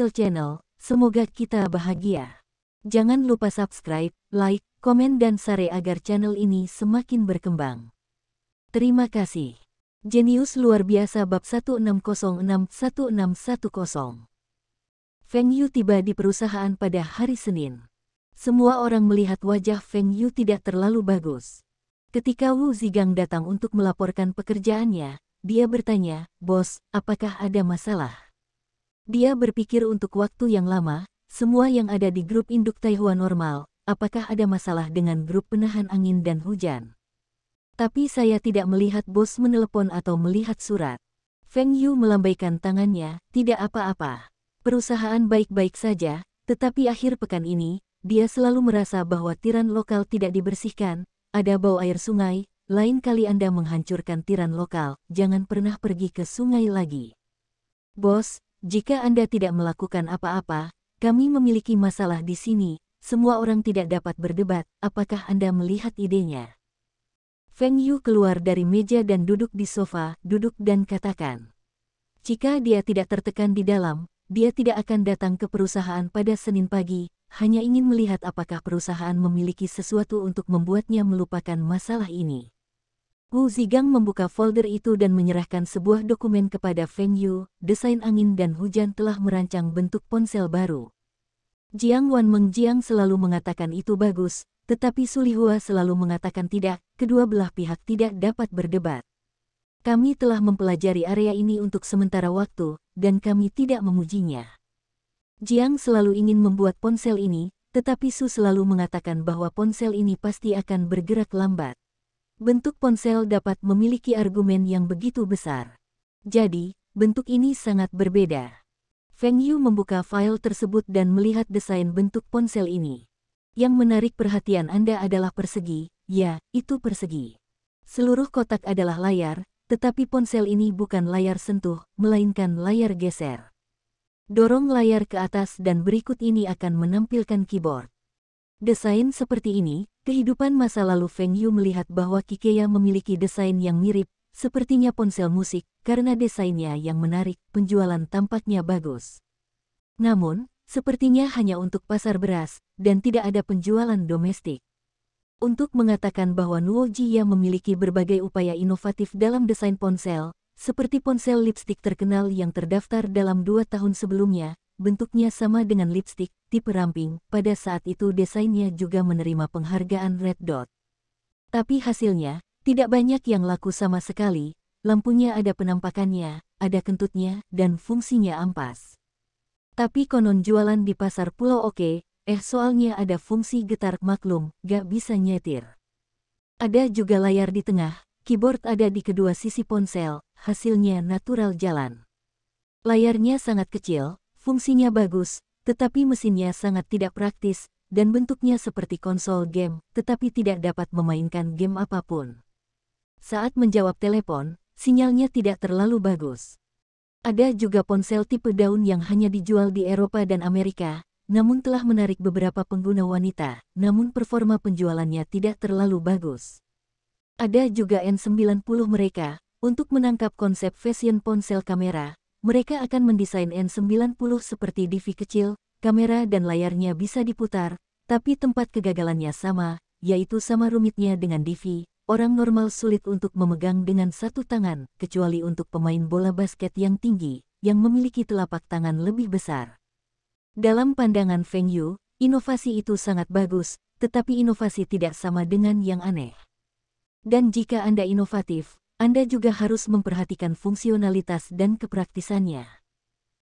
Little Channel, semoga kita bahagia. Jangan lupa subscribe, like, komen dan share agar channel ini semakin berkembang. Terima kasih. Jenius luar biasa bab 1606-1610. Feng Yu tiba di perusahaan pada hari Senin. Semua orang melihat wajah Feng Yu tidak terlalu bagus. Ketika Wu Zigang datang untuk melaporkan pekerjaannya, dia bertanya, "Bos, apakah ada masalah?" Dia berpikir untuk waktu yang lama, semua yang ada di grup induk Taihua normal, apakah ada masalah dengan grup penahan angin dan hujan? Tapi saya tidak melihat bos menelepon atau melihat surat. Feng Yu melambaikan tangannya, tidak apa-apa. Perusahaan baik-baik saja, tetapi akhir pekan ini, dia selalu merasa bahwa tiran lokal tidak dibersihkan, ada bau air sungai. Lain kali Anda menghancurkan tiran lokal, jangan pernah pergi ke sungai lagi. Bos, jika Anda tidak melakukan apa-apa, kami memiliki masalah di sini, semua orang tidak dapat berdebat, apakah Anda melihat idenya? Feng Yu keluar dari meja dan duduk di sofa, duduk dan katakan. Jika dia tidak tertekan di dalam, dia tidak akan datang ke perusahaan pada Senin pagi, hanya ingin melihat apakah perusahaan memiliki sesuatu untuk membuatnya melupakan masalah ini. Wu Zigang membuka folder itu dan menyerahkan sebuah dokumen kepada Feng Yu. Desain angin dan hujan telah merancang bentuk ponsel baru. Jiang Wan Mengjiang selalu mengatakan itu bagus, tetapi Sulihua selalu mengatakan tidak, kedua belah pihak tidak dapat berdebat. Kami telah mempelajari area ini untuk sementara waktu, dan kami tidak memujinya. Jiang selalu ingin membuat ponsel ini, tetapi Su selalu mengatakan bahwa ponsel ini pasti akan bergerak lambat. Bentuk ponsel dapat memiliki argumen yang begitu besar. Jadi, bentuk ini sangat berbeda. Feng Yu membuka file tersebut dan melihat desain bentuk ponsel ini. Yang menarik perhatian Anda adalah persegi, ya, itu persegi. Seluruh kotak adalah layar, tetapi ponsel ini bukan layar sentuh, melainkan layar geser. Dorong layar ke atas dan berikut ini akan menampilkan keyboard. Desain seperti ini, kehidupan masa lalu Feng Yu melihat bahwa Kikeya memiliki desain yang mirip, sepertinya ponsel musik, karena desainnya yang menarik, penjualan tampaknya bagus. Namun, sepertinya hanya untuk pasar beras, dan tidak ada penjualan domestik. Untuk mengatakan bahwa Nuojiya memiliki berbagai upaya inovatif dalam desain ponsel, seperti ponsel lipstik terkenal yang terdaftar dalam 2 tahun sebelumnya, bentuknya sama dengan lipstik, tipe ramping, pada saat itu desainnya juga menerima penghargaan Red Dot. Tapi hasilnya, tidak banyak yang laku sama sekali, lampunya ada penampakannya, ada kentutnya, dan fungsinya ampas. Tapi konon jualan di pasar Pulau Oke, soalnya ada fungsi getar, maklum, gak bisa nyetir. Ada juga layar di tengah, keyboard ada di kedua sisi ponsel, hasilnya natural jalan. Layarnya sangat kecil, fungsinya bagus, tetapi mesinnya sangat tidak praktis, dan bentuknya seperti konsol game, tetapi tidak dapat memainkan game apapun. Saat menjawab telepon, sinyalnya tidak terlalu bagus. Ada juga ponsel tipe daun yang hanya dijual di Eropa dan Amerika, namun telah menarik beberapa pengguna wanita, namun performa penjualannya tidak terlalu bagus. Ada juga N90 mereka, untuk menangkap konsep fashion ponsel kamera. Mereka akan mendesain N90 seperti DV kecil, kamera dan layarnya bisa diputar, tapi tempat kegagalannya sama, yaitu sama rumitnya dengan DV. Orang normal sulit untuk memegang dengan satu tangan, kecuali untuk pemain bola basket yang tinggi, yang memiliki telapak tangan lebih besar. Dalam pandangan Feng Yu, inovasi itu sangat bagus, tetapi inovasi tidak sama dengan yang aneh. Dan jika Anda inovatif, Anda juga harus memperhatikan fungsionalitas dan kepraktisannya.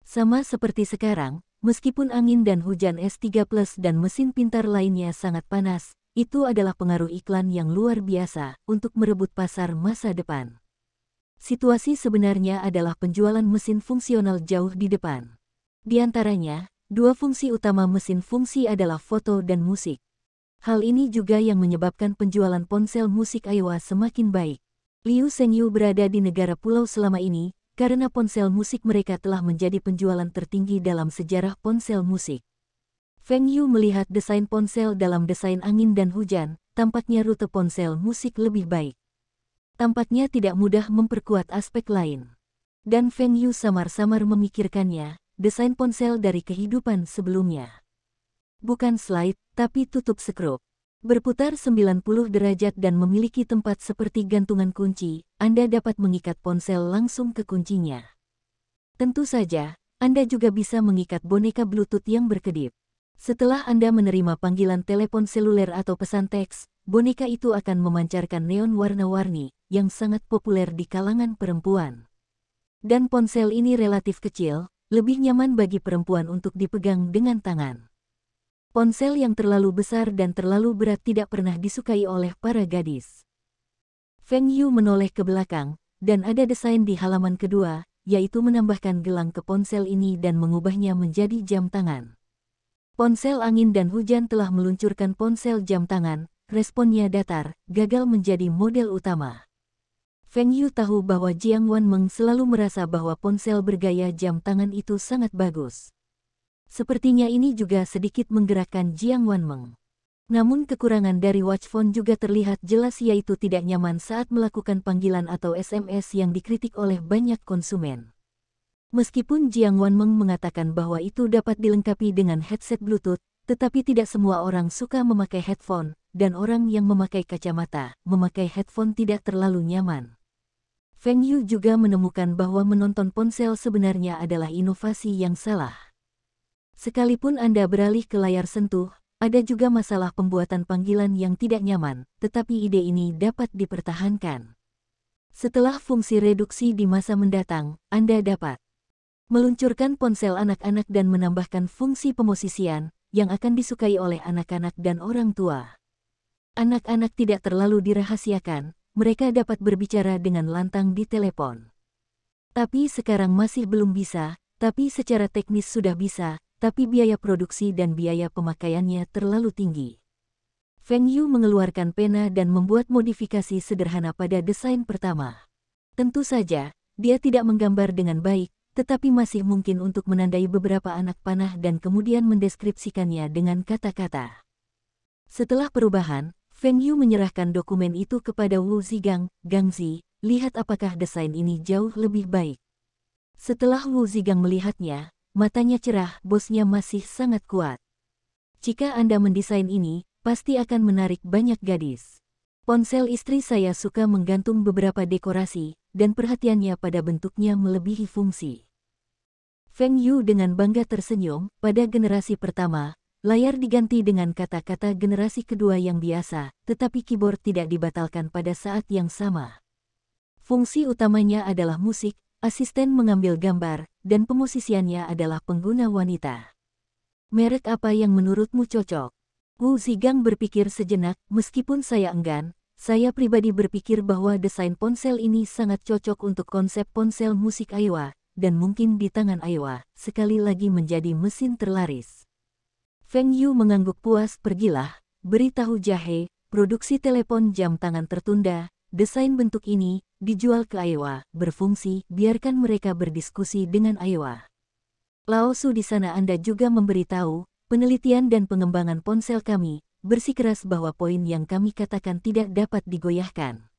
Sama seperti sekarang, meskipun angin dan hujan S3+ dan mesin pintar lainnya sangat panas, itu adalah pengaruh iklan yang luar biasa untuk merebut pasar masa depan. Situasi sebenarnya adalah penjualan mesin fungsional jauh di depan. Di antaranya, 2 fungsi utama mesin fungsi adalah foto dan musik. Hal ini juga yang menyebabkan penjualan ponsel musik Aiwa semakin baik. Liu Shengyu berada di negara pulau selama ini, karena ponsel musik mereka telah menjadi penjualan tertinggi dalam sejarah ponsel musik. Feng Yu melihat desain ponsel dalam desain angin dan hujan, tampaknya rute ponsel musik lebih baik. Tampaknya tidak mudah memperkuat aspek lain. Dan Feng Yu samar-samar memikirkannya, desain ponsel dari kehidupan sebelumnya. Bukan slide, tapi tutup skrup. Berputar 90 derajat dan memiliki tempat seperti gantungan kunci, Anda dapat mengikat ponsel langsung ke kuncinya. Tentu saja, Anda juga bisa mengikat boneka Bluetooth yang berkedip. Setelah Anda menerima panggilan telepon seluler atau pesan teks, boneka itu akan memancarkan neon warna-warni, yang sangat populer di kalangan perempuan. Dan ponsel ini relatif kecil, lebih nyaman bagi perempuan untuk dipegang dengan tangan. Ponsel yang terlalu besar dan terlalu berat tidak pernah disukai oleh para gadis. Feng Yu menoleh ke belakang, dan ada desain di halaman kedua, yaitu menambahkan gelang ke ponsel ini dan mengubahnya menjadi jam tangan. Ponsel angin dan hujan telah meluncurkan ponsel jam tangan, responnya datar, gagal menjadi model utama. Feng Yu tahu bahwa Jiang Wanmeng selalu merasa bahwa ponsel bergaya jam tangan itu sangat bagus. Sepertinya ini juga sedikit menggerakkan Jiang Wanmeng. Namun kekurangan dari watch phone juga terlihat jelas, yaitu tidak nyaman saat melakukan panggilan atau SMS yang dikritik oleh banyak konsumen. Meskipun Jiang Wanmeng mengatakan bahwa itu dapat dilengkapi dengan headset Bluetooth, tetapi tidak semua orang suka memakai headphone, dan orang yang memakai kacamata, memakai headphone tidak terlalu nyaman. Feng Yu juga menemukan bahwa menonton ponsel sebenarnya adalah inovasi yang salah. Sekalipun Anda beralih ke layar sentuh, ada juga masalah pembuatan panggilan yang tidak nyaman, tetapi ide ini dapat dipertahankan. Setelah fungsi reduksi di masa mendatang, Anda dapat meluncurkan ponsel anak-anak dan menambahkan fungsi pemosisian, yang akan disukai oleh anak-anak dan orang tua. Anak-anak tidak terlalu dirahasiakan, mereka dapat berbicara dengan lantang di telepon. Tapi sekarang masih belum bisa, tapi secara teknis sudah bisa, tapi biaya produksi dan biaya pemakaiannya terlalu tinggi. Feng Yu mengeluarkan pena dan membuat modifikasi sederhana pada desain pertama. Tentu saja, dia tidak menggambar dengan baik, tetapi masih mungkin untuk menandai beberapa anak panah dan kemudian mendeskripsikannya dengan kata-kata. Setelah perubahan, Feng Yu menyerahkan dokumen itu kepada Wu Zigang, Gangzi, lihat apakah desain ini jauh lebih baik. Setelah Wu Zigang melihatnya, matanya cerah, bosnya masih sangat kuat. Jika Anda mendesain ini, pasti akan menarik banyak gadis. Ponsel istri saya suka menggantung beberapa dekorasi, dan perhatiannya pada bentuknya melebihi fungsi. Feng Yu dengan bangga tersenyum, pada generasi pertama, layar diganti dengan kata-kata generasi kedua yang biasa, tetapi keyboard tidak dibatalkan pada saat yang sama. Fungsi utamanya adalah musik, asisten mengambil gambar, dan pemosisiannya adalah pengguna wanita. Merek apa yang menurutmu cocok? Wu Zigang berpikir sejenak, meskipun saya enggan, saya pribadi berpikir bahwa desain ponsel ini sangat cocok untuk konsep ponsel musik Aiwa, dan mungkin di tangan Aiwa, sekali lagi menjadi mesin terlaris. Feng Yu mengangguk puas, pergilah, beritahu Jahe, produksi telepon jam tangan tertunda, desain bentuk ini, dijual ke Aiwa, berfungsi, biarkan mereka berdiskusi dengan Aiwa. Lao Su di sana Anda juga memberitahu, penelitian dan pengembangan ponsel kami, bersikeras bahwa poin yang kami katakan tidak dapat digoyahkan.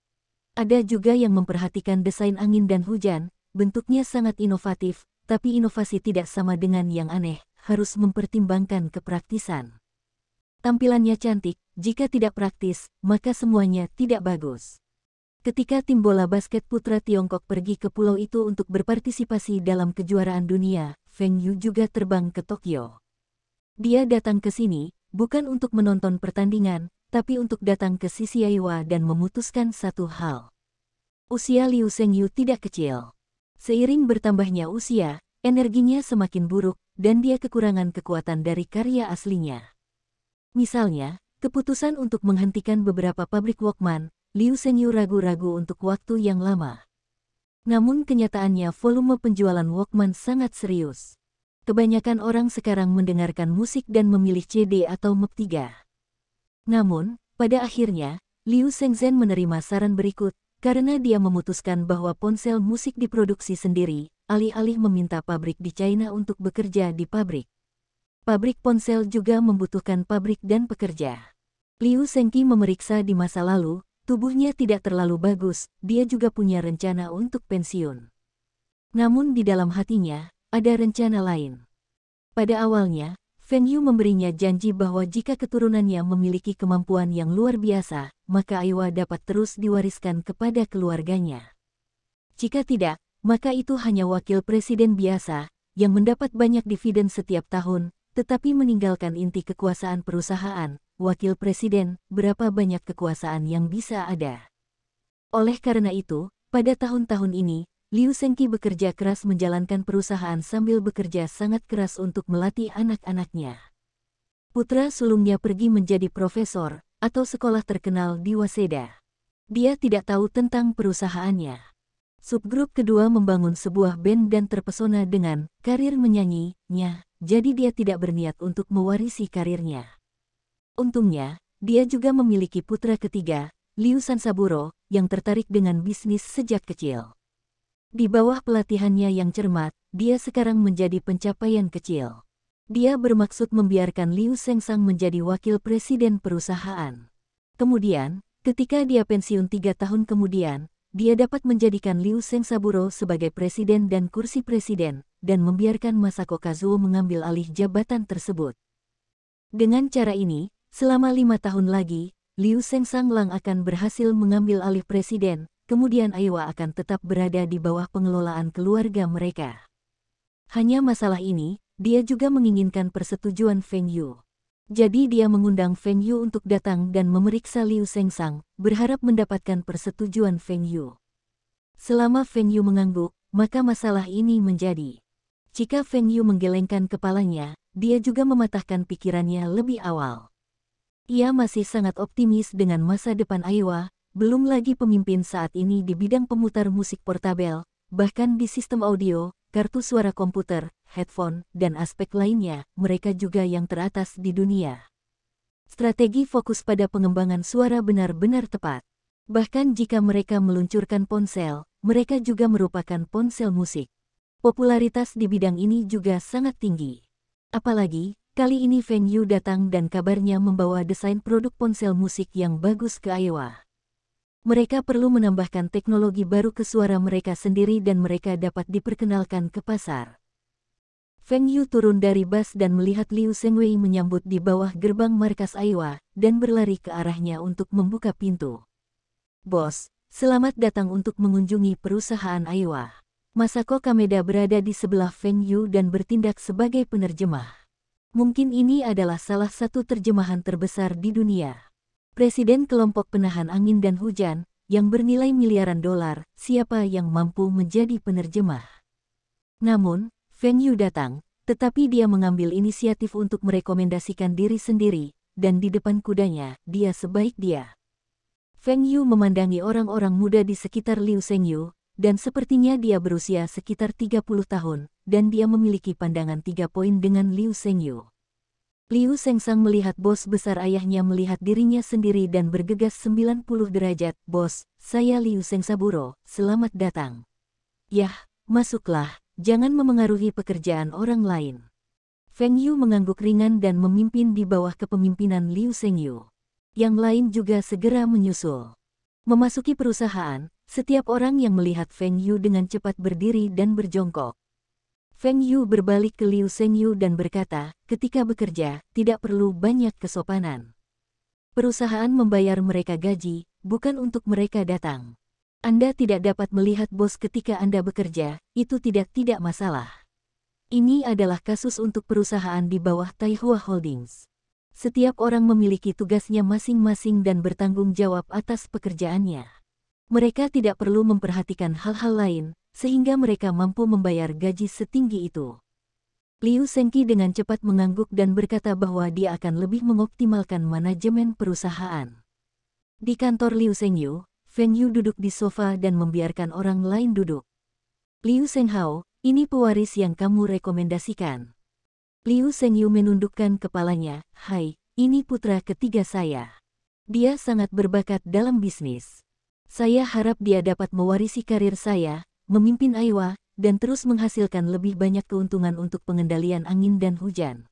Ada juga yang memperhatikan desain angin dan hujan, bentuknya sangat inovatif, tapi inovasi tidak sama dengan yang aneh, harus mempertimbangkan kepraktisan. Tampilannya cantik, jika tidak praktis, maka semuanya tidak bagus. Ketika tim bola basket putra Tiongkok pergi ke pulau itu untuk berpartisipasi dalam kejuaraan dunia, Feng Yu juga terbang ke Tokyo. Dia datang ke sini, bukan untuk menonton pertandingan, tapi untuk datang ke sisi Aiwa dan memutuskan satu hal. Usia Liu Shengyu tidak kecil. Seiring bertambahnya usia, energinya semakin buruk, dan dia kekurangan kekuatan dari karya aslinya. Misalnya, keputusan untuk menghentikan beberapa pabrik Walkman, Liu Shengyu ragu-ragu untuk waktu yang lama. Namun kenyataannya volume penjualan Walkman sangat serius. Kebanyakan orang sekarang mendengarkan musik dan memilih CD atau MP3. Namun, pada akhirnya, Liu Shengzhen menerima saran berikut, karena dia memutuskan bahwa ponsel musik diproduksi sendiri, alih-alih meminta pabrik di China untuk bekerja di pabrik. Pabrik ponsel juga membutuhkan pabrik dan pekerja. Liu Shengqi memeriksa di masa lalu, tubuhnya tidak terlalu bagus, dia juga punya rencana untuk pensiun. Namun di dalam hatinya, ada rencana lain. Pada awalnya, Feng Yu memberinya janji bahwa jika keturunannya memiliki kemampuan yang luar biasa, maka Aiwa dapat terus diwariskan kepada keluarganya. Jika tidak, maka itu hanya wakil presiden biasa, yang mendapat banyak dividen setiap tahun, tetapi meninggalkan inti kekuasaan perusahaan. Wakil presiden, berapa banyak kekuasaan yang bisa ada. Oleh karena itu, pada tahun-tahun ini, Liu Zhengqi bekerja keras menjalankan perusahaan sambil bekerja sangat keras untuk melatih anak-anaknya. Putra sulungnya pergi menjadi profesor, atau sekolah terkenal di Waseda. Dia tidak tahu tentang perusahaannya. Subgrup kedua membangun sebuah band dan terpesona dengan karir menyanyinya, jadi dia tidak berniat untuk mewarisi karirnya. Untungnya, dia juga memiliki putra ketiga, Liu Sansaburo, yang tertarik dengan bisnis sejak kecil. Di bawah pelatihannya yang cermat, dia sekarang menjadi pencapaian kecil. Dia bermaksud membiarkan Liu Zhengsang menjadi wakil presiden perusahaan. Kemudian, ketika dia pensiun 3 tahun kemudian, dia dapat menjadikan Liu Zhengsaburo sebagai presiden dan kursi presiden, dan membiarkan Masako Kazuo mengambil alih jabatan tersebut. Dengan cara ini, selama 5 tahun lagi, Liu Zhengsang Lang akan berhasil mengambil alih presiden, kemudian Aiwa akan tetap berada di bawah pengelolaan keluarga mereka. Hanya masalah ini, dia juga menginginkan persetujuan Feng Yu. Jadi dia mengundang Feng Yu untuk datang dan memeriksa Liu Zhengsang, berharap mendapatkan persetujuan Feng Yu. Selama Feng Yu mengangguk, maka masalah ini menjadi. Jika Feng Yu menggelengkan kepalanya, dia juga mematahkan pikirannya lebih awal. Ia masih sangat optimis dengan masa depan Aiwa, belum lagi pemimpin saat ini di bidang pemutar musik portabel, bahkan di sistem audio, kartu suara komputer, headphone, dan aspek lainnya, mereka juga yang teratas di dunia. Strategi fokus pada pengembangan suara benar-benar tepat. Bahkan jika mereka meluncurkan ponsel, mereka juga merupakan ponsel musik. Popularitas di bidang ini juga sangat tinggi. Apalagi, kali ini Feng Yu datang dan kabarnya membawa desain produk ponsel musik yang bagus ke Aiwa. Mereka perlu menambahkan teknologi baru ke suara mereka sendiri dan mereka dapat diperkenalkan ke pasar. Feng Yu turun dari bus dan melihat Liu Zhengwei menyambut di bawah gerbang markas Aiwa, dan berlari ke arahnya untuk membuka pintu. "Bos, selamat datang untuk mengunjungi perusahaan Aiwa." Masako Kameda berada di sebelah Feng Yu dan bertindak sebagai penerjemah. Mungkin ini adalah salah satu terjemahan terbesar di dunia. Presiden kelompok penahan angin dan hujan, yang bernilai miliaran dolar, siapa yang mampu menjadi penerjemah? Namun, Feng Yu datang, tetapi dia mengambil inisiatif untuk merekomendasikan diri sendiri, dan di depan kudanya, dia sebaik dia. Feng Yu memandangi orang-orang muda di sekitar Liu Zhengyu, dan sepertinya dia berusia sekitar 30 tahun, dan dia memiliki pandangan 3 poin dengan Liu Zhengyu. Liu Zhengsang melihat bos besar ayahnya melihat dirinya sendiri dan bergegas 90 derajat. "Bos, saya Liu Zhengsaburo, selamat datang." "Yah, masuklah, jangan memengaruhi pekerjaan orang lain." Feng Yu mengangguk ringan dan memimpin di bawah kepemimpinan Liu Zhengyu. Yang lain juga segera menyusul. Memasuki perusahaan, setiap orang yang melihat Feng Yu dengan cepat berdiri dan berjongkok. Feng Yu berbalik ke Liu Zhengyu dan berkata, "Ketika bekerja, tidak perlu banyak kesopanan. Perusahaan membayar mereka gaji, bukan untuk mereka datang. Anda tidak dapat melihat bos ketika Anda bekerja, itu tidak masalah. Ini adalah kasus untuk perusahaan di bawah Taihua Holdings. Setiap orang memiliki tugasnya masing-masing dan bertanggung jawab atas pekerjaannya. Mereka tidak perlu memperhatikan hal-hal lain, sehingga mereka mampu membayar gaji setinggi itu." Liu Zhengqi dengan cepat mengangguk dan berkata bahwa dia akan lebih mengoptimalkan manajemen perusahaan. Di kantor Liu Zhengyu, Feng Yu duduk di sofa dan membiarkan orang lain duduk. "Liu Zhenghao, ini pewaris yang kamu rekomendasikan." Liu Zhengyu menundukkan kepalanya, "Hai, ini putra ketiga saya. Dia sangat berbakat dalam bisnis. Saya harap dia dapat mewarisi karir saya, memimpin Aiwa, dan terus menghasilkan lebih banyak keuntungan untuk pengendalian angin dan hujan.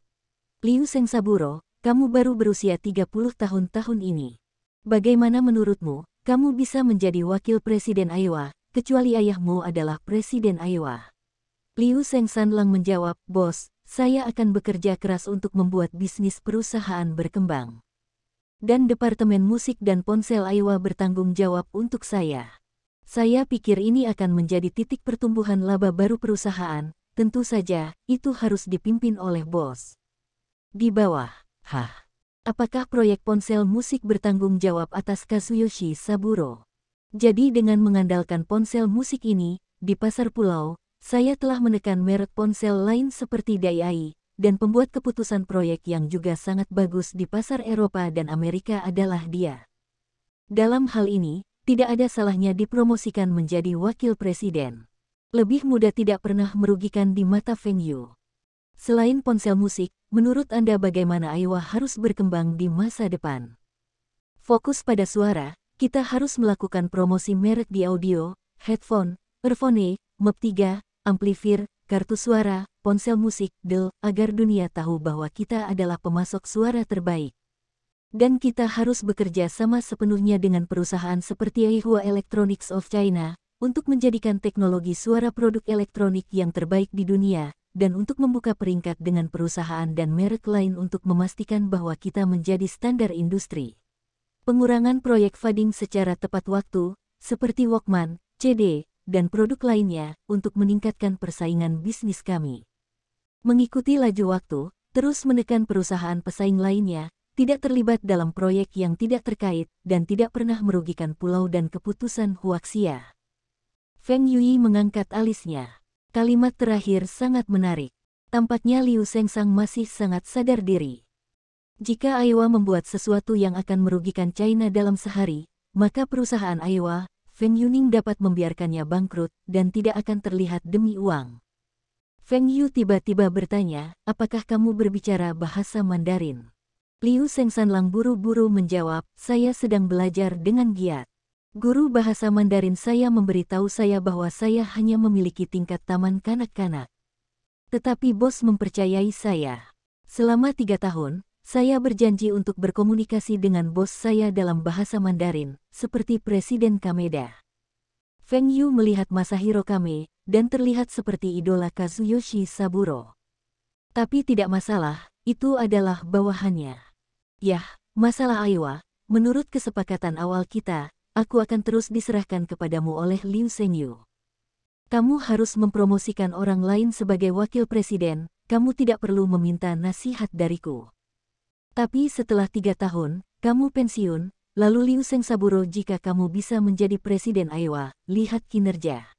Liu Zhengsaburo, kamu baru berusia 30 tahun ini. Bagaimana menurutmu, kamu bisa menjadi wakil presiden Aiwa, kecuali ayahmu adalah presiden Aiwa?" Liu Shengsanlang menjawab, "Bos, saya akan bekerja keras untuk membuat bisnis perusahaan berkembang. Dan Departemen Musik dan Ponsel Aiwa bertanggung jawab untuk saya. Saya pikir ini akan menjadi titik pertumbuhan laba baru perusahaan, tentu saja, itu harus dipimpin oleh bos di bawah." Hah? Apakah proyek ponsel musik bertanggung jawab atas Kazuyoshi Saburo? Jadi dengan mengandalkan ponsel musik ini, di pasar pulau, saya telah menekan merek ponsel lain seperti Daiei, dan pembuat keputusan proyek yang juga sangat bagus di pasar Eropa dan Amerika adalah dia. Dalam hal ini, tidak ada salahnya dipromosikan menjadi wakil presiden. Lebih muda tidak pernah merugikan di mata Feng Yu. Selain ponsel musik, menurut Anda bagaimana Aiwa harus berkembang di masa depan? Fokus pada suara, kita harus melakukan promosi merek di audio, headphone, earphone, MEP 3, amplifier, kartu suara, ponsel musik, agar dunia tahu bahwa kita adalah pemasok suara terbaik. Dan kita harus bekerja sama sepenuhnya dengan perusahaan seperti Aihua Electronics of China, untuk menjadikan teknologi suara produk elektronik yang terbaik di dunia, dan untuk membuka peringkat dengan perusahaan dan merek lain untuk memastikan bahwa kita menjadi standar industri. Pengurangan proyek fading secara tepat waktu, seperti Walkman, CD, dan produk lainnya, untuk meningkatkan persaingan bisnis kami. Mengikuti laju waktu, terus menekan perusahaan pesaing lainnya, tidak terlibat dalam proyek yang tidak terkait, dan tidak pernah merugikan pulau dan keputusan Huaxia. Feng Yui mengangkat alisnya. Kalimat terakhir sangat menarik. Tampaknya Liu Shengsang masih sangat sadar diri. Jika Aiwa membuat sesuatu yang akan merugikan China dalam sehari, maka perusahaan Aiwa, Feng Yuning dapat membiarkannya bangkrut dan tidak akan terlihat demi uang. Feng Yu tiba-tiba bertanya, "Apakah kamu berbicara bahasa Mandarin?" Liu Shengsanlang buru-buru menjawab, "Saya sedang belajar dengan giat. Guru bahasa Mandarin saya memberitahu saya bahwa saya hanya memiliki tingkat taman kanak-kanak. Tetapi bos mempercayai saya. Selama 3 tahun, saya berjanji untuk berkomunikasi dengan bos saya dalam bahasa Mandarin, seperti Presiden Kameda." Feng Yu melihat Masahiro Kame, dan terlihat seperti idola Kazuyoshi Saburo. Tapi tidak masalah, itu adalah bawahannya. Yah, masalah Aiwa, menurut kesepakatan awal kita, aku akan terus diserahkan kepadamu oleh Liu Shengyu. Kamu harus mempromosikan orang lain sebagai wakil presiden, kamu tidak perlu meminta nasihat dariku. Tapi setelah 3 tahun, kamu pensiun, lalu Liu Shengsaburo jika kamu bisa menjadi presiden Aiwa, lihat kinerja.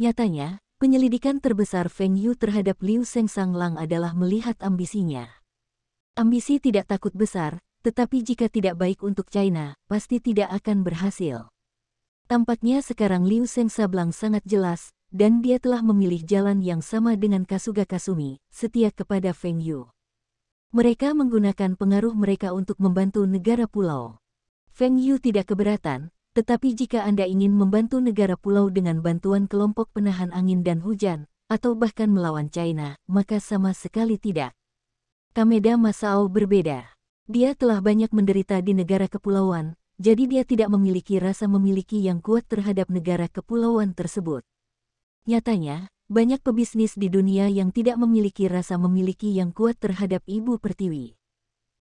Nyatanya, penyelidikan terbesar Feng Yu terhadap Liu Shengsang adalah melihat ambisinya. Ambisi tidak takut besar, tetapi jika tidak baik untuk China, pasti tidak akan berhasil. Tampaknya sekarang Liu Shengsablang sangat jelas, dan dia telah memilih jalan yang sama dengan Kasuga Kasumi, setia kepada Feng Yu. Mereka menggunakan pengaruh mereka untuk membantu negara pulau. Feng Yu tidak keberatan, tetapi jika Anda ingin membantu negara pulau dengan bantuan kelompok penahan angin dan hujan, atau bahkan melawan China, maka sama sekali tidak. Kameda Masao berbeda. Dia telah banyak menderita di negara kepulauan, jadi dia tidak memiliki rasa memiliki yang kuat terhadap negara kepulauan tersebut. Nyatanya, banyak pebisnis di dunia yang tidak memiliki rasa memiliki yang kuat terhadap Ibu Pertiwi.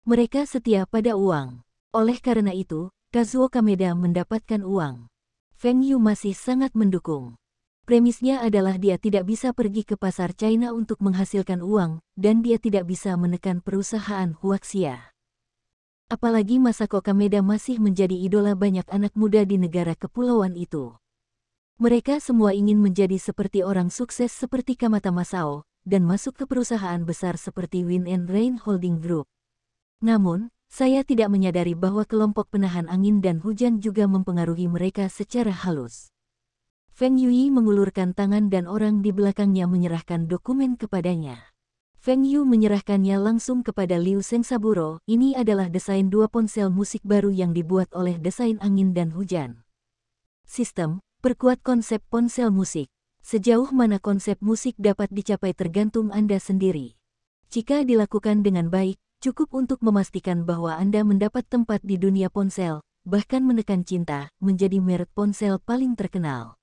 Mereka setia pada uang. Oleh karena itu, Kazuo Kameda mendapatkan uang. Feng Yu masih sangat mendukung. Premisnya adalah dia tidak bisa pergi ke pasar China untuk menghasilkan uang, dan dia tidak bisa menekan perusahaan Huaxia. Apalagi Masako Kameda masih menjadi idola banyak anak muda di negara kepulauan itu. Mereka semua ingin menjadi seperti orang sukses seperti Kamata Masao, dan masuk ke perusahaan besar seperti Wind and Rain Holding Group. Namun, saya tidak menyadari bahwa kelompok penahan angin dan hujan juga mempengaruhi mereka secara halus. Feng Yui mengulurkan tangan dan orang di belakangnya menyerahkan dokumen kepadanya. Feng Yu menyerahkannya langsung kepada Liu Shengsaburo. Ini adalah desain 2 ponsel musik baru yang dibuat oleh Desain Angin dan Hujan. Sistem, perkuat konsep ponsel musik. Sejauh mana konsep musik dapat dicapai tergantung Anda sendiri. Jika dilakukan dengan baik, cukup untuk memastikan bahwa Anda mendapat tempat di dunia ponsel, bahkan menekan cinta, menjadi merek ponsel paling terkenal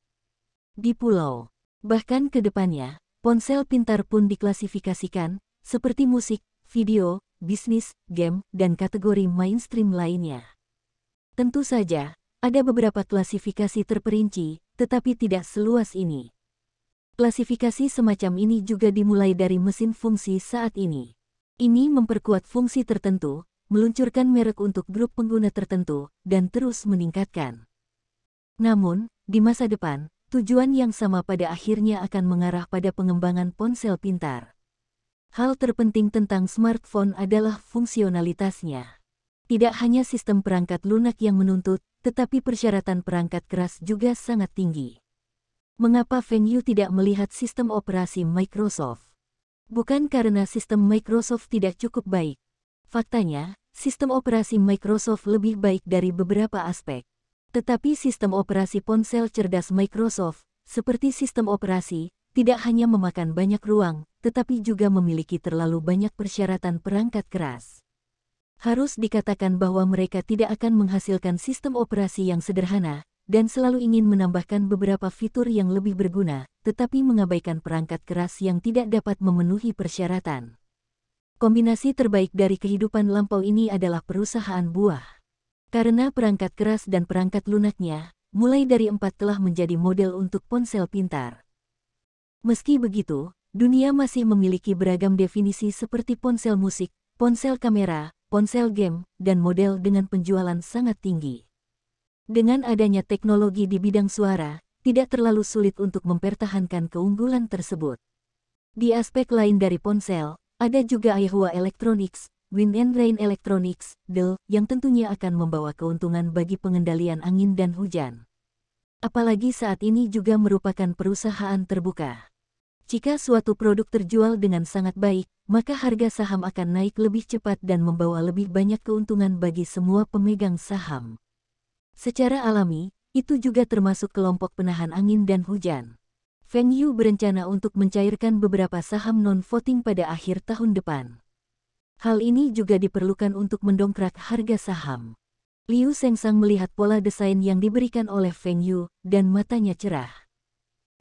di pulau. Bahkan ke depannya, ponsel pintar pun diklasifikasikan, seperti musik, video, bisnis, game, dan kategori mainstream lainnya. Tentu saja, ada beberapa klasifikasi terperinci, tetapi tidak seluas ini. Klasifikasi semacam ini juga dimulai dari mesin fungsi saat ini. Ini memperkuat fungsi tertentu, meluncurkan merek untuk grup pengguna tertentu, dan terus meningkatkan. Namun, di masa depan, tujuan yang sama pada akhirnya akan mengarah pada pengembangan ponsel pintar. Hal terpenting tentang smartphone adalah fungsionalitasnya. Tidak hanya sistem perangkat lunak yang menuntut, tetapi persyaratan perangkat keras juga sangat tinggi. Mengapa Feng Yu tidak melihat sistem operasi Microsoft? Bukan karena sistem Microsoft tidak cukup baik. Faktanya, sistem operasi Microsoft lebih baik dari beberapa aspek. Tetapi sistem operasi ponsel cerdas Microsoft, seperti sistem operasi, tidak hanya memakan banyak ruang, tetapi juga memiliki terlalu banyak persyaratan perangkat keras. Harus dikatakan bahwa mereka tidak akan menghasilkan sistem operasi yang sederhana, dan selalu ingin menambahkan beberapa fitur yang lebih berguna, tetapi mengabaikan perangkat keras yang tidak dapat memenuhi persyaratan. Kombinasi terbaik dari kehidupan lampau ini adalah perusahaan buah. Karena perangkat keras dan perangkat lunaknya, mulai dari 4 telah menjadi model untuk ponsel pintar. Meski begitu, dunia masih memiliki beragam definisi seperti ponsel musik, ponsel kamera, ponsel game, dan model dengan penjualan sangat tinggi. Dengan adanya teknologi di bidang suara, tidak terlalu sulit untuk mempertahankan keunggulan tersebut. Di aspek lain dari ponsel, ada juga Iowa Electronics, Wind and Rain Electronics, Dell, yang tentunya akan membawa keuntungan bagi pengendalian angin dan hujan. Apalagi saat ini juga merupakan perusahaan terbuka. Jika suatu produk terjual dengan sangat baik, maka harga saham akan naik lebih cepat dan membawa lebih banyak keuntungan bagi semua pemegang saham. Secara alami, itu juga termasuk kelompok penahan angin dan hujan. Feng Yu berencana untuk mencairkan beberapa saham non-voting pada akhir tahun depan. Hal ini juga diperlukan untuk mendongkrak harga saham. Liu Sengsang melihat pola desain yang diberikan oleh Feng Yu, dan matanya cerah.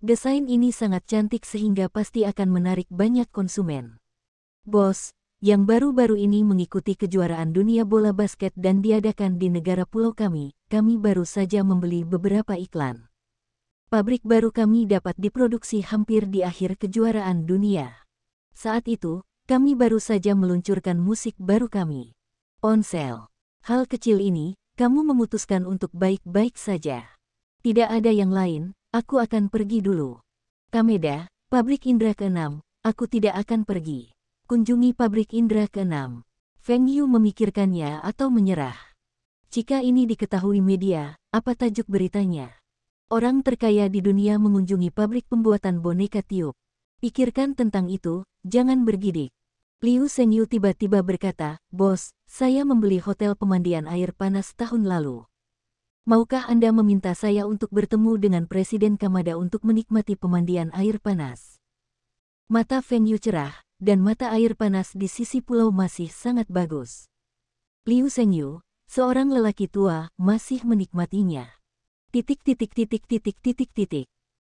Desain ini sangat cantik sehingga pasti akan menarik banyak konsumen. Bos, yang baru-baru ini mengikuti kejuaraan dunia bola basket dan diadakan di negara pulau kami baru saja membeli beberapa iklan. Pabrik baru kami dapat diproduksi hampir di akhir kejuaraan dunia. Saat itu, kami baru saja meluncurkan musik baru kami. Ponsel. Hal kecil ini, kamu memutuskan untuk baik-baik saja. Tidak ada yang lain, aku akan pergi dulu. Kameda, pabrik Indra ke-6, aku tidak akan pergi. Kunjungi pabrik Indra ke-6. Feng Yu memikirkannya atau menyerah. Jika ini diketahui media, apa tajuk beritanya? Orang terkaya di dunia mengunjungi pabrik pembuatan boneka tiup. Pikirkan tentang itu, jangan bergidik. Liu Zhengyu tiba-tiba berkata, "Bos, saya membeli hotel pemandian air panas tahun lalu. Maukah Anda meminta saya untuk bertemu dengan Presiden Kamada untuk menikmati pemandian air panas?" Mata Feng Yu cerah, dan mata air panas di sisi pulau masih sangat bagus. Liu Zhengyu, seorang lelaki tua, masih menikmatinya.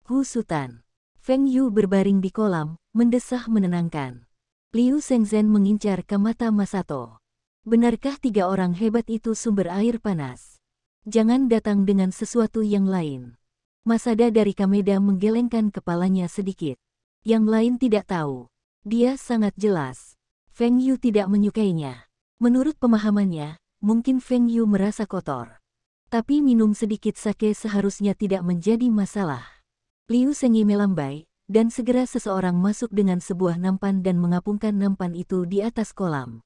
Husutan. Feng Yu berbaring di kolam, mendesah menenangkan. Liu Zhengzhen mengincar ke mata Masato. Benarkah 3 orang hebat itu sumber air panas? Jangan datang dengan sesuatu yang lain. Masada dari Kameda menggelengkan kepalanya sedikit. Yang lain tidak tahu. Dia sangat jelas. Feng Yu tidak menyukainya. Menurut pemahamannya, mungkin Feng Yu merasa kotor. Tapi minum sedikit sake seharusnya tidak menjadi masalah. Liu Zhengyi melambai, dan segera seseorang masuk dengan sebuah nampan dan mengapungkan nampan itu di atas kolam.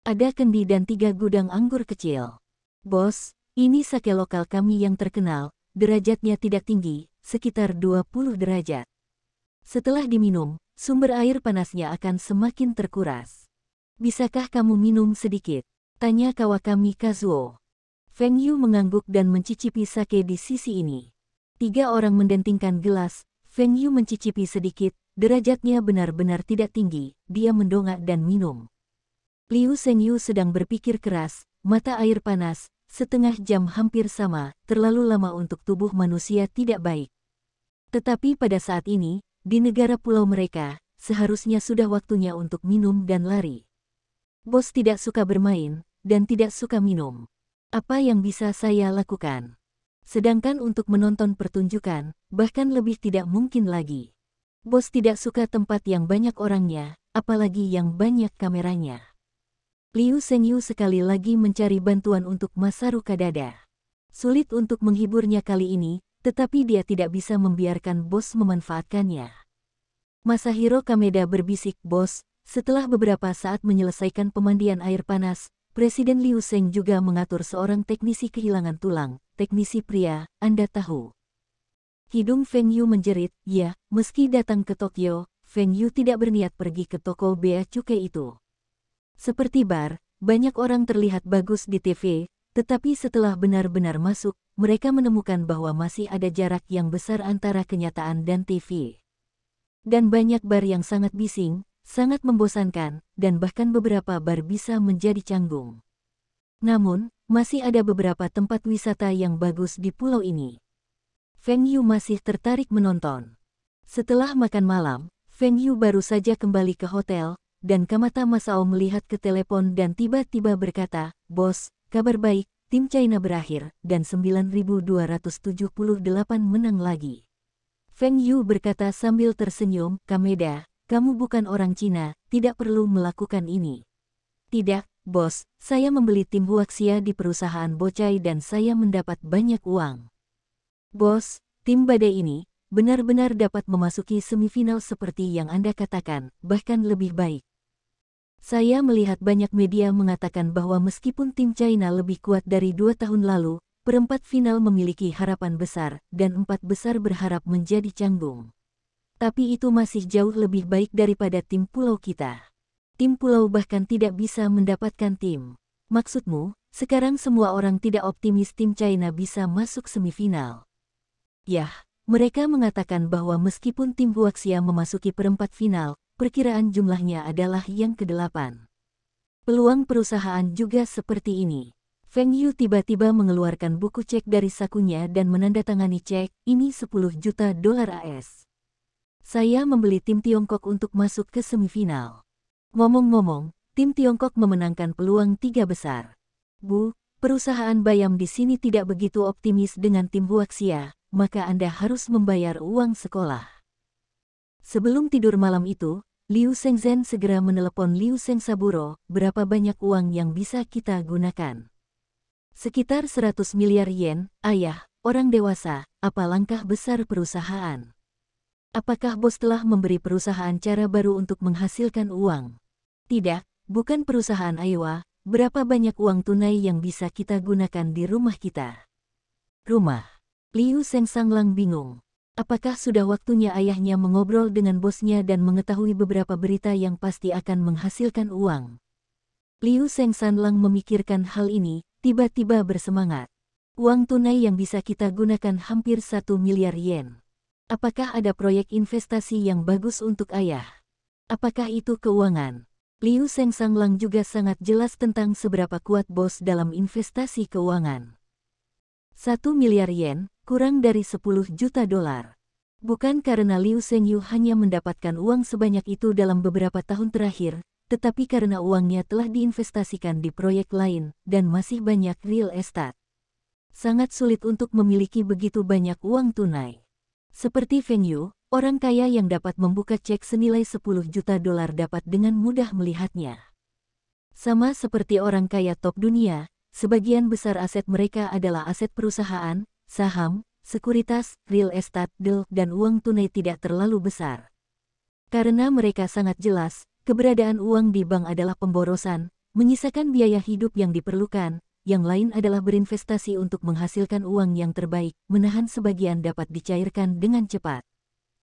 Ada kendi dan 3 gudang anggur kecil. Bos, ini sake lokal kami yang terkenal, derajatnya tidak tinggi, sekitar 20 derajat. Setelah diminum, sumber air panasnya akan semakin terkuras. Bisakah kamu minum sedikit? Tanya Kawakami Kazuo. Feng Yu mengangguk dan mencicipi sake di sisi ini. 3 orang mendentingkan gelas, Feng Yu mencicipi sedikit, derajatnya benar-benar tidak tinggi, dia mendongak dan minum. Liu Zhengyu sedang berpikir keras, mata air panas, setengah jam hampir sama, terlalu lama untuk tubuh manusia tidak baik. Tetapi pada saat ini, di negara pulau mereka, seharusnya sudah waktunya untuk minum dan lari. Bos tidak suka bermain, dan tidak suka minum. Apa yang bisa saya lakukan? Sedangkan untuk menonton pertunjukan, bahkan lebih tidak mungkin lagi. Bos tidak suka tempat yang banyak orangnya, apalagi yang banyak kameranya. Liu Shengyu sekali lagi mencari bantuan untuk Masaru Kadada. Sulit untuk menghiburnya kali ini, tetapi dia tidak bisa membiarkan bos memanfaatkannya. Masahiro Kameda berbisik, "Bos, setelah beberapa saat menyelesaikan pemandian air panas, Presiden Liu Sheng juga mengatur seorang teknisi kehilangan tulang, teknisi pria, Anda tahu." Hidung Feng Yu menjerit, "Ya, meski datang ke Tokyo, Feng Yu tidak berniat pergi ke toko bea cukai itu. Seperti bar, banyak orang terlihat bagus di TV, tetapi setelah benar-benar masuk, mereka menemukan bahwa masih ada jarak yang besar antara kenyataan dan TV. Dan banyak bar yang sangat bising, sangat membosankan, dan bahkan beberapa bar bisa menjadi canggung. Namun, masih ada beberapa tempat wisata yang bagus di pulau ini." Feng Yu masih tertarik menonton. Setelah makan malam, Feng Yu baru saja kembali ke hotel, dan Kamata Masao melihat ke telepon dan tiba-tiba berkata, "Bos, kabar baik, tim China berakhir, dan 9.278 menang lagi." Feng Yu berkata sambil tersenyum, "Kameda, kamu bukan orang Cina, tidak perlu melakukan ini." "Tidak, bos, saya membeli tim Huaxia di perusahaan Bocai dan saya mendapat banyak uang." "Bos, tim badai ini benar-benar dapat memasuki semifinal seperti yang Anda katakan, bahkan lebih baik. Saya melihat banyak media mengatakan bahwa meskipun tim China lebih kuat dari 2 tahun lalu, perempat final memiliki harapan besar, dan 4 besar berharap menjadi canggung. Tapi itu masih jauh lebih baik daripada tim pulau kita. Tim pulau bahkan tidak bisa mendapatkan tim." "Maksudmu, sekarang semua orang tidak optimis tim China bisa masuk semifinal?" "Yah, mereka mengatakan bahwa meskipun tim Huaxia memasuki perempat final, perkiraan jumlahnya adalah yang ke-8. Peluang perusahaan juga seperti ini." Feng Yu tiba-tiba mengeluarkan buku cek dari sakunya dan menandatangani cek, "Ini 10 juta dolar AS. Saya membeli tim Tiongkok untuk masuk ke semifinal." Ngomong-ngomong, tim Tiongkok memenangkan peluang 3 besar. "Bu, perusahaan Bayam di sini tidak begitu optimis dengan tim Huaxia, maka Anda harus membayar uang sekolah." Sebelum tidur malam itu, Liu Shengzhen segera menelepon Liu Shengsaburo, "Berapa banyak uang yang bisa kita gunakan?" "Sekitar 100 miliar yen, ayah, orang dewasa, apa langkah besar perusahaan? Apakah bos telah memberi perusahaan cara baru untuk menghasilkan uang?" "Tidak, bukan perusahaan Aiwa, berapa banyak uang tunai yang bisa kita gunakan di rumah kita?" "Rumah?" Liu Shengsanglang bingung. Apakah sudah waktunya ayahnya mengobrol dengan bosnya dan mengetahui beberapa berita yang pasti akan menghasilkan uang? Liu Shengsanlang memikirkan hal ini, tiba-tiba bersemangat. "Uang tunai yang bisa kita gunakan hampir 1 miliar yen. Apakah ada proyek investasi yang bagus untuk ayah? Apakah itu keuangan?" Liu Shengsanglang juga sangat jelas tentang seberapa kuat bos dalam investasi keuangan. 1 miliar yen, kurang dari 10 juta dolar. Bukan karena Liu Shengyu hanya mendapatkan uang sebanyak itu dalam beberapa tahun terakhir, tetapi karena uangnya telah diinvestasikan di proyek lain, dan masih banyak real estate. Sangat sulit untuk memiliki begitu banyak uang tunai. Seperti Feng Yu, orang kaya yang dapat membuka cek senilai 10 juta dolar dapat dengan mudah melihatnya. Sama seperti orang kaya top dunia, sebagian besar aset mereka adalah aset perusahaan, saham, sekuritas, real estate, dan uang tunai tidak terlalu besar. Karena mereka sangat jelas, keberadaan uang di bank adalah pemborosan, menyisakan biaya hidup yang diperlukan, yang lain adalah berinvestasi untuk menghasilkan uang yang terbaik, menahan sebagian dapat dicairkan dengan cepat.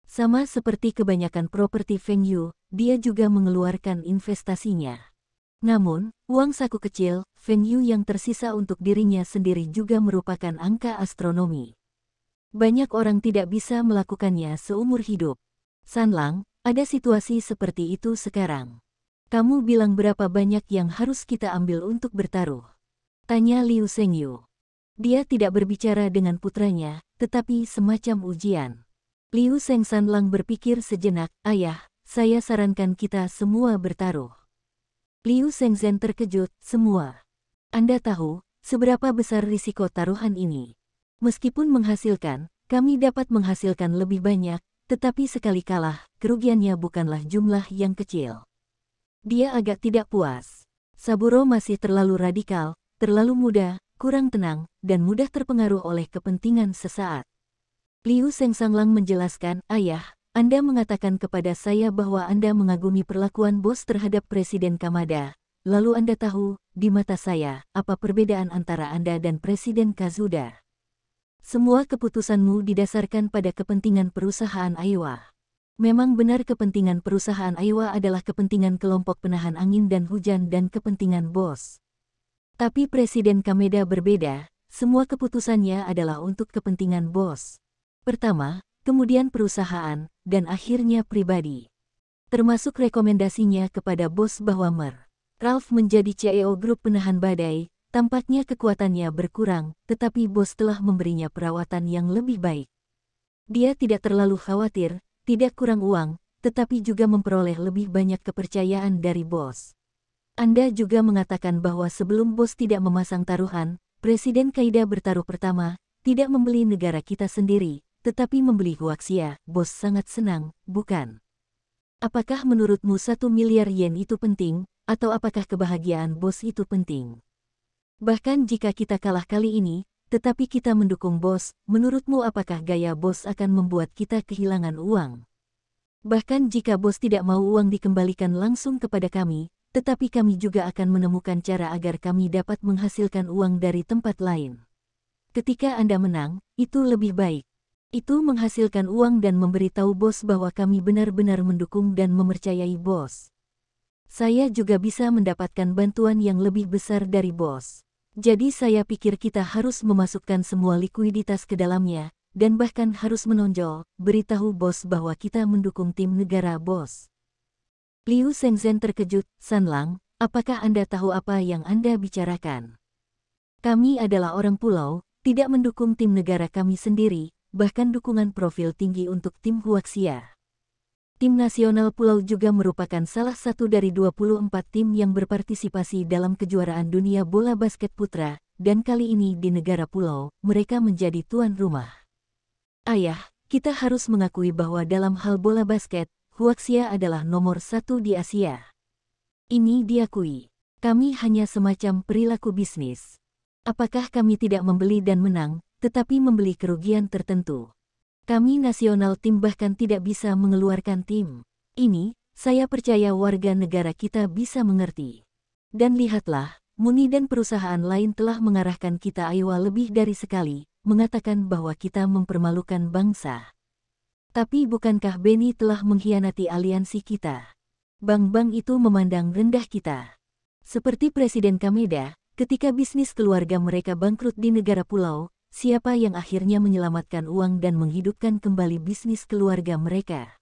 Sama seperti kebanyakan properti Feng Yu, dia juga mengeluarkan investasinya. Namun, uang saku kecil, Feng Yu yang tersisa untuk dirinya sendiri juga merupakan angka astronomi. Banyak orang tidak bisa melakukannya seumur hidup. "Sanlang, ada situasi seperti itu sekarang. Kamu bilang berapa banyak yang harus kita ambil untuk bertaruh?" tanya Liu Shengyu. Dia tidak berbicara dengan putranya, tetapi semacam ujian. Liu Shengsanlang berpikir sejenak, ayah, saya sarankan kita semua bertaruh. Liu Shengzhen terkejut, semua. Anda tahu, seberapa besar risiko taruhan ini? Meskipun menghasilkan, kami dapat menghasilkan lebih banyak, tetapi sekali kalah, kerugiannya bukanlah jumlah yang kecil. Dia agak tidak puas. Saburo masih terlalu radikal, terlalu muda, kurang tenang, dan mudah terpengaruh oleh kepentingan sesaat. Liu Shengsanlang menjelaskan, ayah, Anda mengatakan kepada saya bahwa Anda mengagumi perlakuan bos terhadap Presiden Kamada. Lalu Anda tahu, di mata saya, apa perbedaan antara Anda dan Presiden Kazuda? Semua keputusanmu didasarkan pada kepentingan perusahaan Aiwa. Memang benar kepentingan perusahaan Aiwa adalah kepentingan kelompok penahan angin dan hujan dan kepentingan bos. Tapi Presiden Kameda berbeda, semua keputusannya adalah untuk kepentingan bos. Pertama, kemudian perusahaan, dan akhirnya pribadi. Termasuk rekomendasinya kepada bos bahwa Ralph menjadi CEO grup penahan badai, tampaknya kekuatannya berkurang, tetapi bos telah memberinya perawatan yang lebih baik. Dia tidak terlalu khawatir, tidak kurang uang, tetapi juga memperoleh lebih banyak kepercayaan dari bos. Anda juga mengatakan bahwa sebelum bos tidak memasang taruhan, Presiden Kaida bertaruh pertama, tidak membeli negara kita sendiri, tetapi membeli Huaxia. Bos sangat senang, bukan? Apakah menurutmu 1 miliar yen itu penting, atau apakah kebahagiaan bos itu penting? Bahkan jika kita kalah kali ini, tetapi kita mendukung bos, menurutmu apakah gaya bos akan membuat kita kehilangan uang? Bahkan jika bos tidak mau uang dikembalikan langsung kepada kami, tetapi kami juga akan menemukan cara agar kami dapat menghasilkan uang dari tempat lain. Ketika Anda menang, itu lebih baik. Itu menghasilkan uang dan memberitahu bos bahwa kami benar-benar mendukung dan mempercayai bos. Saya juga bisa mendapatkan bantuan yang lebih besar dari bos. Jadi saya pikir kita harus memasukkan semua likuiditas ke dalamnya, dan bahkan harus menonjol, beritahu bos bahwa kita mendukung tim negara bos. Liu Shengzhen terkejut, Sanlang, apakah Anda tahu apa yang Anda bicarakan? Kami adalah orang pulau, tidak mendukung tim negara kami sendiri, bahkan dukungan profil tinggi untuk tim Huaxia. Tim nasional pulau juga merupakan salah satu dari 24 tim yang berpartisipasi dalam kejuaraan dunia bola basket putra, dan kali ini di negara pulau, mereka menjadi tuan rumah. Ayah, kita harus mengakui bahwa dalam hal bola basket, Huaxia adalah nomor 1 di Asia. Ini diakui. Kami hanya semacam perilaku bisnis. Apakah kami tidak membeli dan menang, tetapi membeli kerugian tertentu? Kami nasional tim bahkan tidak bisa mengeluarkan tim. Ini, saya percaya warga negara kita bisa mengerti. Dan lihatlah, Muni dan perusahaan lain telah mengarahkan kita Aiwa lebih dari sekali, mengatakan bahwa kita mempermalukan bangsa. Tapi bukankah Benny telah mengkhianati aliansi kita? Bank-bank itu memandang rendah kita. Seperti Presiden Kameda, ketika bisnis keluarga mereka bangkrut di negara pulau, siapa yang akhirnya menyelamatkan uang dan menghidupkan kembali bisnis keluarga mereka?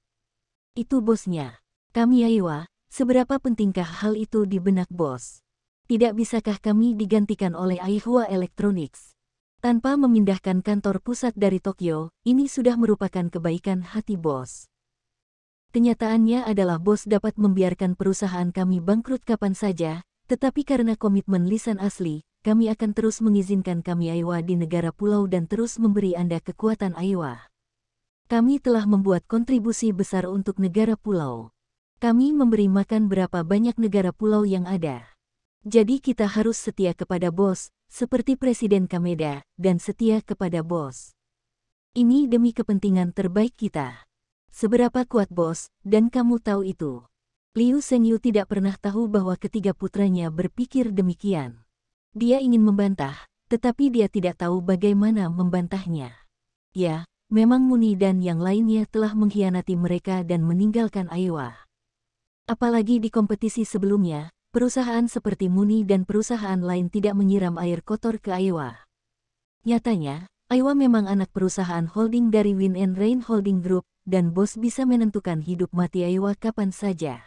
Itu bosnya. Kami Aiwa, seberapa pentingkah hal itu di benak bos? Tidak bisakah kami digantikan oleh Aiwa Electronics? Tanpa memindahkan kantor pusat dari Tokyo, ini sudah merupakan kebaikan hati bos. Kenyataannya adalah bos dapat membiarkan perusahaan kami bangkrut kapan saja, tetapi karena komitmen lisan asli, kami akan terus mengizinkan kami Aiwa di negara pulau dan terus memberi Anda kekuatan Aiwa. Kami telah membuat kontribusi besar untuk negara pulau. Kami memberi makan berapa banyak negara pulau yang ada. Jadi kita harus setia kepada bos, seperti Presiden Kameda, dan setia kepada bos. Ini demi kepentingan terbaik kita. Seberapa kuat bos, dan kamu tahu itu. Liu Shengyu tidak pernah tahu bahwa ketiga putranya berpikir demikian. Dia ingin membantah, tetapi dia tidak tahu bagaimana membantahnya. Ya, memang Muni dan yang lainnya telah mengkhianati mereka dan meninggalkan Aiwa. Apalagi di kompetisi sebelumnya, perusahaan seperti Muni dan perusahaan lain tidak menyiram air kotor ke Aiwa. Nyatanya, Aiwa memang anak perusahaan holding dari Win and Rain Holding Group, dan bos bisa menentukan hidup mati Aiwa kapan saja.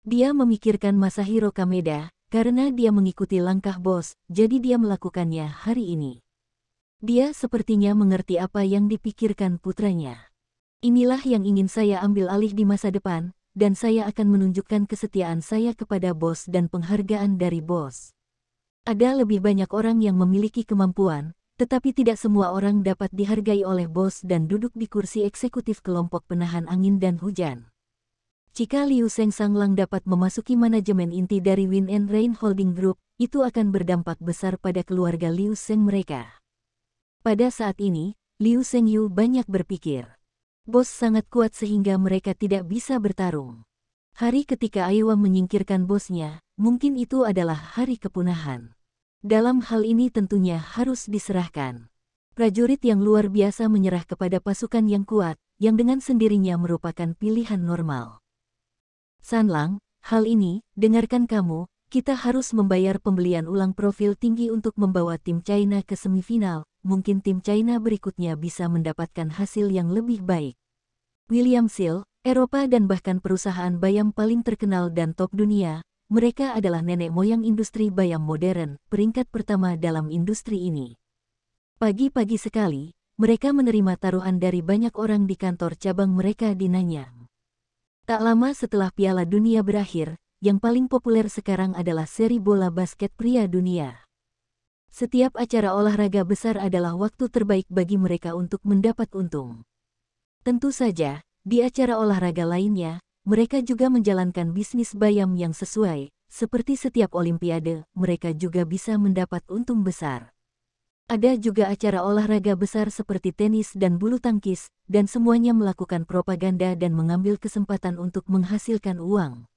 Dia memikirkan Masahiro Kameda, karena dia mengikuti langkah bos, jadi dia melakukannya hari ini. Dia sepertinya mengerti apa yang dipikirkan putranya. Inilah yang ingin saya ambil alih di masa depan, dan saya akan menunjukkan kesetiaan saya kepada bos dan penghargaan dari bos. Ada lebih banyak orang yang memiliki kemampuan, tetapi tidak semua orang dapat dihargai oleh bos dan duduk di kursi eksekutif kelompok penahan angin dan hujan. Jika Liu Seng Sanglang dapat memasuki manajemen inti dari Wind and Rain Holding Group, itu akan berdampak besar pada keluarga Liu Seng mereka. Pada saat ini, Liu Sengyu banyak berpikir. Bos sangat kuat sehingga mereka tidak bisa bertarung. Hari ketika Aiwa menyingkirkan bosnya, mungkin itu adalah hari kepunahan. Dalam hal ini tentunya harus diserahkan. Prajurit yang luar biasa menyerah kepada pasukan yang kuat, yang dengan sendirinya merupakan pilihan normal. Sanlang, hal ini, dengarkan kamu, kita harus membayar pembelian ulang profil tinggi untuk membawa tim China ke semifinal, mungkin tim China berikutnya bisa mendapatkan hasil yang lebih baik. William Seal, Eropa dan bahkan perusahaan bayam paling terkenal dan top dunia, mereka adalah nenek moyang industri bayam modern, peringkat pertama dalam industri ini. Pagi-pagi sekali, mereka menerima taruhan dari banyak orang di kantor cabang mereka di Nanyang. Tak lama setelah Piala Dunia berakhir, yang paling populer sekarang adalah seri bola basket pria dunia. Setiap acara olahraga besar adalah waktu terbaik bagi mereka untuk mendapat untung. Tentu saja, di acara olahraga lainnya, mereka juga menjalankan bisnis bayam yang sesuai, seperti setiap olimpiade, mereka juga bisa mendapat untung besar. Ada juga acara olahraga besar seperti tenis dan bulu tangkis, dan semuanya melakukan propaganda dan mengambil kesempatan untuk menghasilkan uang.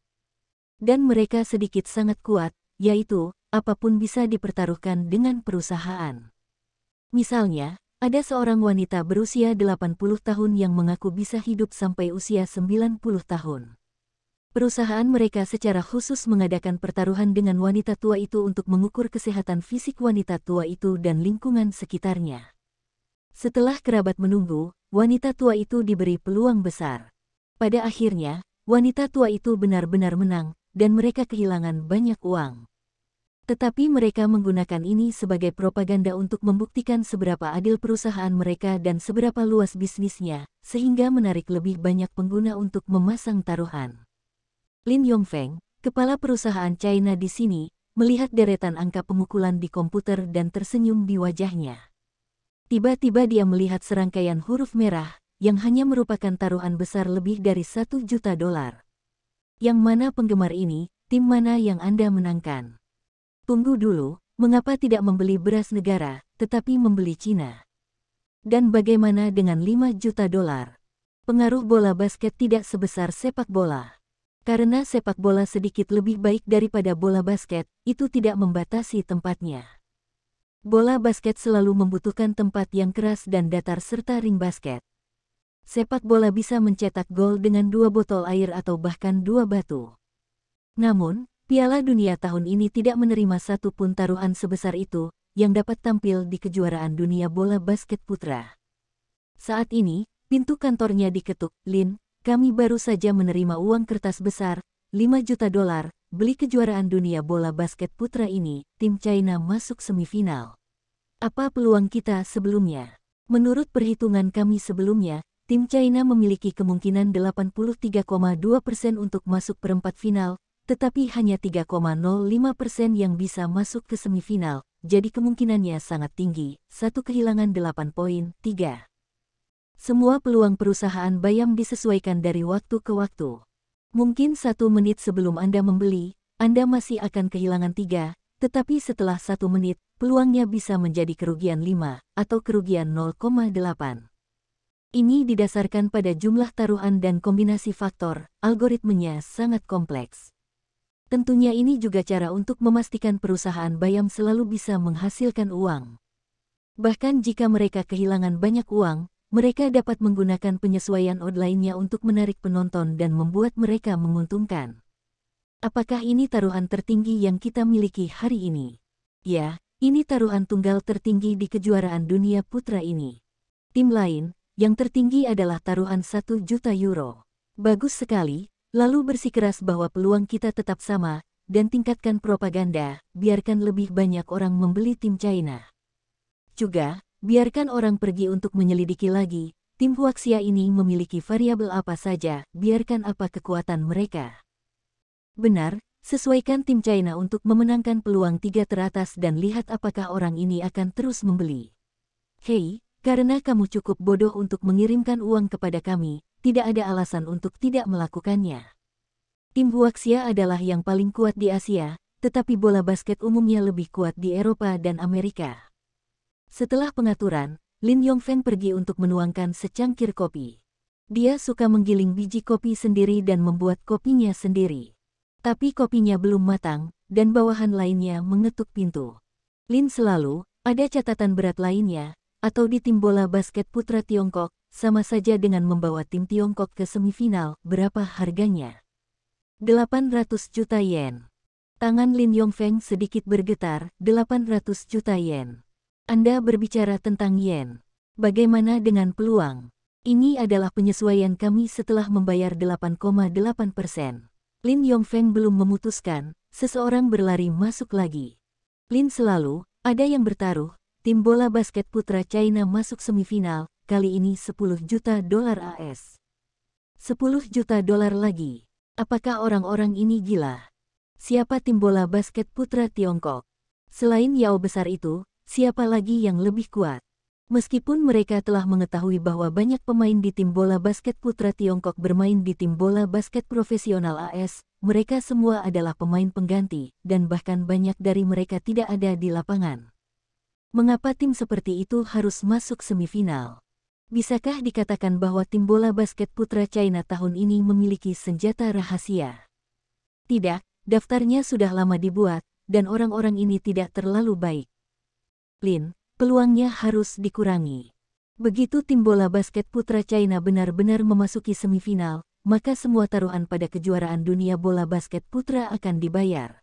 Dan mereka sedikit sangat kuat, yaitu, apapun bisa dipertaruhkan dengan perusahaan. Misalnya, ada seorang wanita berusia 80 tahun yang mengaku bisa hidup sampai usia 90 tahun. Perusahaan mereka secara khusus mengadakan pertaruhan dengan wanita tua itu untuk mengukur kesehatan fisik wanita tua itu dan lingkungan sekitarnya. Setelah kerabat menunggu, wanita tua itu diberi peluang besar. Pada akhirnya, wanita tua itu benar-benar menang, dan mereka kehilangan banyak uang. Tetapi mereka menggunakan ini sebagai propaganda untuk membuktikan seberapa adil perusahaan mereka dan seberapa luas bisnisnya, sehingga menarik lebih banyak pengguna untuk memasang taruhan. Lin Yongfeng, kepala perusahaan China di sini, melihat deretan angka pemukulan di komputer dan tersenyum di wajahnya. Tiba-tiba dia melihat serangkaian huruf merah, yang hanya merupakan taruhan besar lebih dari $1 juta. Yang mana penggemar ini, tim mana yang Anda menangkan? Tunggu dulu, mengapa tidak membeli beras negara, tetapi membeli Cina? Dan bagaimana dengan $5 juta? Pengaruh bola basket tidak sebesar sepak bola. Karena sepak bola sedikit lebih baik daripada bola basket, itu tidak membatasi tempatnya. Bola basket selalu membutuhkan tempat yang keras dan datar serta ring basket. Sepak bola bisa mencetak gol dengan 2 botol air atau bahkan 2 batu. Namun, Piala Dunia tahun ini tidak menerima satu pun taruhan sebesar itu, yang dapat tampil di kejuaraan dunia bola basket putra. Saat ini, pintu kantornya diketuk. Lin, kami baru saja menerima uang kertas besar, $5 juta, beli kejuaraan dunia bola basket putra ini, tim China masuk semifinal. Apa peluang kita sebelumnya? Menurut perhitungan kami sebelumnya, tim China memiliki kemungkinan 83,2% untuk masuk perempat final, tetapi hanya 3,05% yang bisa masuk ke semifinal, jadi kemungkinannya sangat tinggi, satu kehilangan 8,3. Semua peluang perusahaan bayam disesuaikan dari waktu ke waktu. Mungkin 1 menit sebelum Anda membeli, Anda masih akan kehilangan 3, tetapi setelah 1 menit, peluangnya bisa menjadi kerugian 5, atau kerugian 0,8. Ini didasarkan pada jumlah taruhan dan kombinasi faktor, algoritmenya sangat kompleks. Tentunya ini juga cara untuk memastikan perusahaan bayam selalu bisa menghasilkan uang. Bahkan jika mereka kehilangan banyak uang, mereka dapat menggunakan penyesuaian odd lainnya untuk menarik penonton dan membuat mereka menguntungkan. Apakah ini taruhan tertinggi yang kita miliki hari ini? Ya, ini taruhan tunggal tertinggi di kejuaraan dunia putra ini. Tim lain, yang tertinggi adalah taruhan €1 juta. Bagus sekali, lalu bersikeras bahwa peluang kita tetap sama, dan tingkatkan propaganda, biarkan lebih banyak orang membeli tim China. Juga, biarkan orang pergi untuk menyelidiki lagi, tim Huaxia ini memiliki variabel apa saja, biarkan apa kekuatan mereka. Benar, sesuaikan tim China untuk memenangkan peluang 3 teratas dan lihat apakah orang ini akan terus membeli. Hei, karena kamu cukup bodoh untuk mengirimkan uang kepada kami, tidak ada alasan untuk tidak melakukannya. Tim Huaxia adalah yang paling kuat di Asia, tetapi bola basket umumnya lebih kuat di Eropa dan Amerika. Setelah pengaturan, Lin Yongfeng pergi untuk menuangkan secangkir kopi. Dia suka menggiling biji kopi sendiri dan membuat kopinya sendiri. Tapi kopinya belum matang, dan bawahan lainnya mengetuk pintu. Lin selalu, ada catatan berat lainnya, atau di tim bola basket putra Tiongkok, sama saja dengan membawa tim Tiongkok ke semifinal, berapa harganya? 800 juta yen. Tangan Lin Yongfeng sedikit bergetar, 800 juta yen. Anda berbicara tentang yen. Bagaimana dengan peluang? Ini adalah penyesuaian kami setelah membayar 8,8%. Lin Yongfeng belum memutuskan, seseorang berlari masuk lagi. Lin selalu, ada yang bertaruh, tim bola basket putra China masuk semifinal, kali ini 10 juta dolar AS. 10 juta dolar lagi. Apakah orang-orang ini gila? Siapa tim bola basket putra Tiongkok? Selain Yao besar itu, siapa lagi yang lebih kuat? Meskipun mereka telah mengetahui bahwa banyak pemain di tim bola basket putra Tiongkok bermain di tim bola basket profesional AS, mereka semua adalah pemain pengganti, dan bahkan banyak dari mereka tidak ada di lapangan. Mengapa tim seperti itu harus masuk semifinal? Bisakah dikatakan bahwa tim bola basket putra China tahun ini memiliki senjata rahasia? Tidak, daftarnya sudah lama dibuat, dan orang-orang ini tidak terlalu baik. Lin, peluangnya harus dikurangi. Begitu tim bola basket putra China benar-benar memasuki semifinal, maka semua taruhan pada kejuaraan dunia bola basket putra akan dibayar.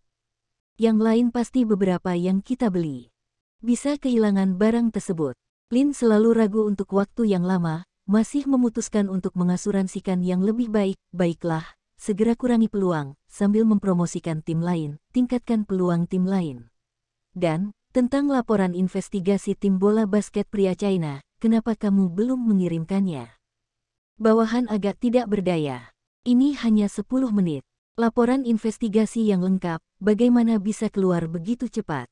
Yang lain pasti beberapa yang kita beli. Bisa kehilangan barang tersebut. Lin selalu ragu untuk waktu yang lama, masih memutuskan untuk mengasuransikan yang lebih baik. Baiklah, segera kurangi peluang, sambil mempromosikan tim lain, tingkatkan peluang tim lain. Dan, tentang laporan investigasi tim bola basket pria China, kenapa kamu belum mengirimkannya? Bawahan agak tidak berdaya. Ini hanya 10 menit. Laporan investigasi yang lengkap, bagaimana bisa keluar begitu cepat?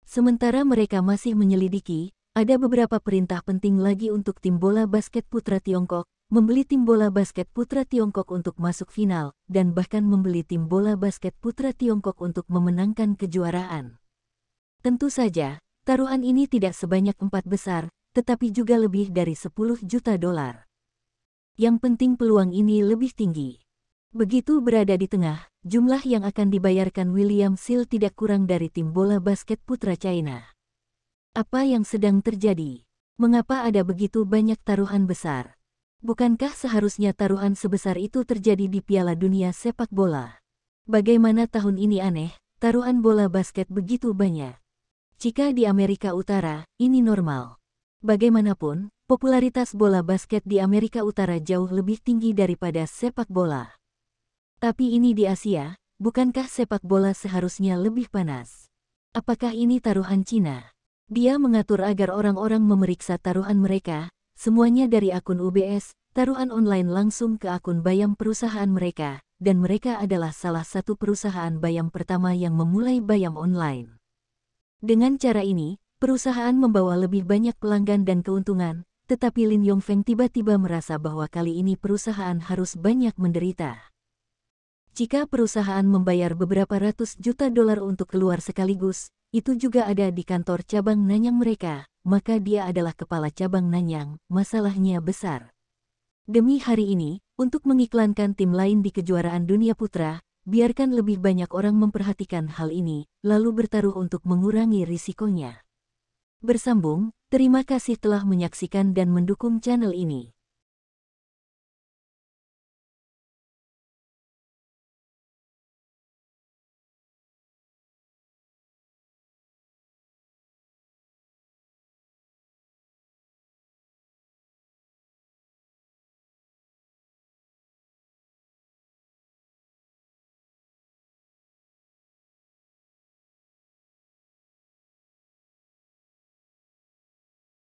Sementara mereka masih menyelidiki, ada beberapa perintah penting lagi untuk tim bola basket putra Tiongkok, membeli tim bola basket putra Tiongkok untuk masuk final, dan bahkan membeli tim bola basket putra Tiongkok untuk memenangkan kejuaraan. Tentu saja, taruhan ini tidak sebanyak 4 besar, tetapi juga lebih dari 10 juta dolar. Yang penting peluang ini lebih tinggi. Begitu berada di tengah, jumlah yang akan dibayarkan William Seal tidak kurang dari tim bola basket putra China. Apa yang sedang terjadi? Mengapa ada begitu banyak taruhan besar? Bukankah seharusnya taruhan sebesar itu terjadi di Piala Dunia Sepak Bola? Bagaimana tahun ini aneh, taruhan bola basket begitu banyak? Jika di Amerika Utara, ini normal. Bagaimanapun, popularitas bola basket di Amerika Utara jauh lebih tinggi daripada sepak bola. Tapi ini di Asia, bukankah sepak bola seharusnya lebih panas? Apakah ini taruhan Cina? Dia mengatur agar orang-orang memeriksa taruhan mereka, semuanya dari akun UBS, taruhan online langsung ke akun Bayam perusahaan mereka, dan mereka adalah salah satu perusahaan Bayam pertama yang memulai Bayam online. Dengan cara ini, perusahaan membawa lebih banyak pelanggan dan keuntungan, tetapi Lin Yongfeng tiba-tiba merasa bahwa kali ini perusahaan harus banyak menderita. Jika perusahaan membayar beberapa ratus juta dolar untuk keluar sekaligus, itu juga ada di kantor cabang Nanyang mereka, maka dia adalah kepala cabang Nanyang, masalahnya besar. Demi hari ini, untuk mengiklankan tim lain di kejuaraan dunia putra, biarkan lebih banyak orang memperhatikan hal ini, lalu bertaruh untuk mengurangi risikonya. Bersambung, terima kasih telah menyaksikan dan mendukung channel ini.